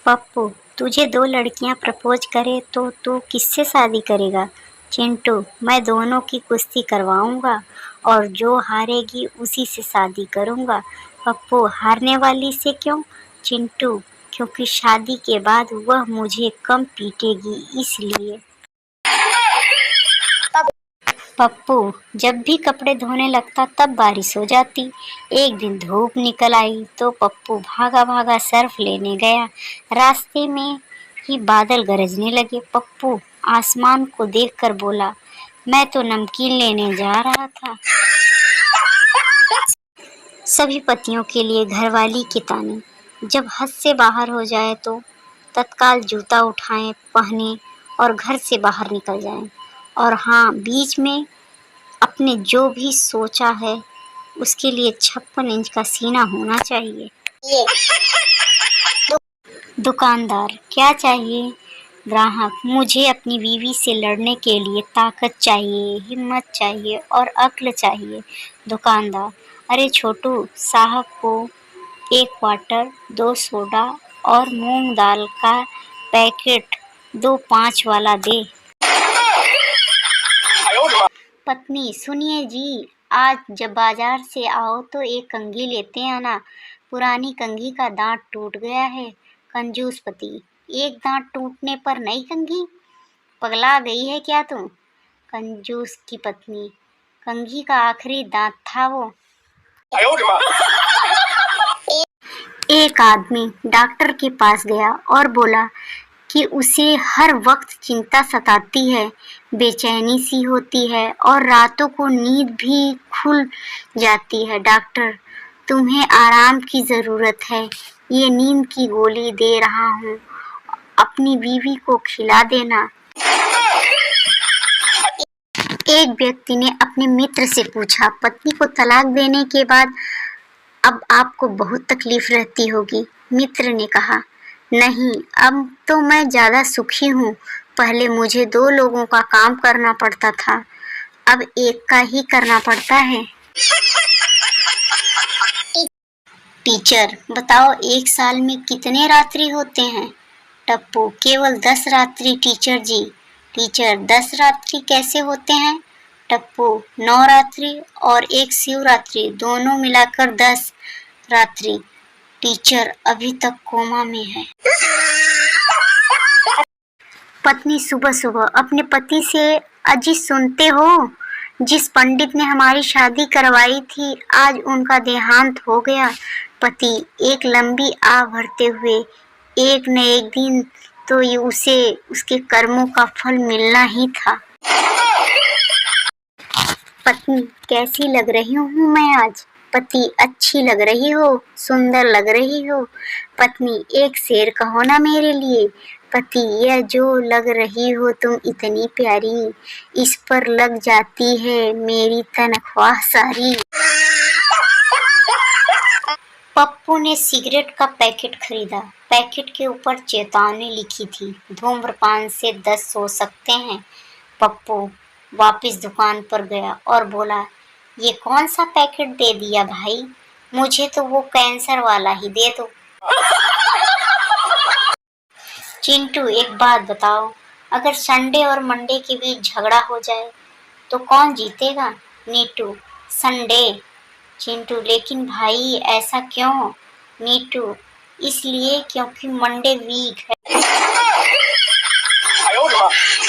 पप्पू, तुझे दो लड़कियां प्रपोज करे तो तू किससे शादी करेगा? चिंटू, मैं दोनों की कुश्ती करवाऊंगा और जो हारेगी उसी से शादी करूंगा। पप्पू, हारने वाली से क्यों? चिंटू, क्योंकि शादी के बाद वह मुझे कम पीटेगी इसलिए। पप्पू, जब भी कपड़े धोने लगता तब बारिश हो जाती। एक दिन धूप निकल आई तो पप्पू भागा भागा सर्फ लेने गया। रास्ते में ही बादल गरजने लगे। पप्पू आसमान को देखकर बोला, मैं तो नमकीन लेने जा रहा था। सभी पतियों के लिए घरवाली के ताने। जब हद से बाहर हो जाए तो तत्काल जूता उठाएं, पहने और घर से बाहर निकल जाएं। और हाँ, बीच में अपने जो भी सोचा है उसके लिए 56 इंच का सीना होना चाहिए। दुकानदार, क्या चाहिए? ग्राहक, मुझे अपनी बीवी से लड़ने के लिए ताकत चाहिए, हिम्मत चाहिए और अक्ल चाहिए। दुकानदार, अरे छोटू साहब को 1 वाटर, 2 सोडा और मूंग दाल का पैकेट 2 5 वाला दे। पत्नी, सुनिए जी, आज जब बाजार से आओ तो एक कंघी लेते आना। पुरानी कंघी का दांत टूट गया है। कंजूस पति, एक दांत टूटने पर नई कंघी? पगला गई है क्या तुम? कंजूस की पत्नी, कंघी का आखिरी दांत था वो। एक आदमी डॉक्टर के पास गया और बोला कि उसे हर वक्त चिंता सताती है, बेचैनी सी होती है और रातों को नींद भी खुल जाती है। डॉक्टर, तुम्हें आराम की ज़रूरत है, ये नींद की गोली दे रहा हूँ, अपनी बीवी को खिला देना। एक व्यक्ति ने अपने मित्र से पूछा, पत्नी को तलाक देने के बाद अब आपको बहुत तकलीफ रहती होगी। मित्र ने कहा, नहीं, अब तो मैं ज़्यादा सुखी हूँ। पहले मुझे 2 लोगों का काम करना पड़ता था, अब एक का ही करना पड़ता है। टीचर, बताओ 1 साल में कितने रात्रि होते हैं? टप्पू, केवल 10 रात्रि टीचर जी। टीचर, 10 रात्रि कैसे होते हैं? टप्पू, 9 रात्रि और 1 शिवरात्रि, दोनों मिलाकर 10 रात्रि। टीचर अभी तक कोमा में है। पत्नी सुबह सुबह अपने पति से, अजी सुनते हो, जिस पंडित ने हमारी शादी करवाई थी आज उनका देहांत हो गया। पति, एक लंबी आह भरते हुए, एक न एक दिन तो ये उसे उसके कर्मों का फल मिलना ही था। पत्नी, कैसी लग रही हूँ मैं आज? पति, अच्छी लग रही हो, सुंदर लग रही हो। पत्नी, एक शेर कहो ना मेरे लिए। पति, यह जो लग रही हो तुम इतनी प्यारी, इस पर लग जाती है मेरी तनख्वाह सारी। पप्पू ने सिगरेट का पैकेट खरीदा। पैकेट के ऊपर चेतावनी लिखी थी, धूम्रपान से 10 हो सकते हैं। पप्पू वापस दुकान पर गया और बोला, ये कौन सा पैकेट दे दिया भाई, मुझे तो वो कैंसर वाला ही दे दो। चिंटू, एक बात बताओ, अगर संडे और मंडे के बीच झगड़ा हो जाए तो कौन जीतेगा? नीटू, संडे। चिंटू, लेकिन भाई ऐसा क्यों? नीटू, इसलिए क्योंकि मंडे वीक है।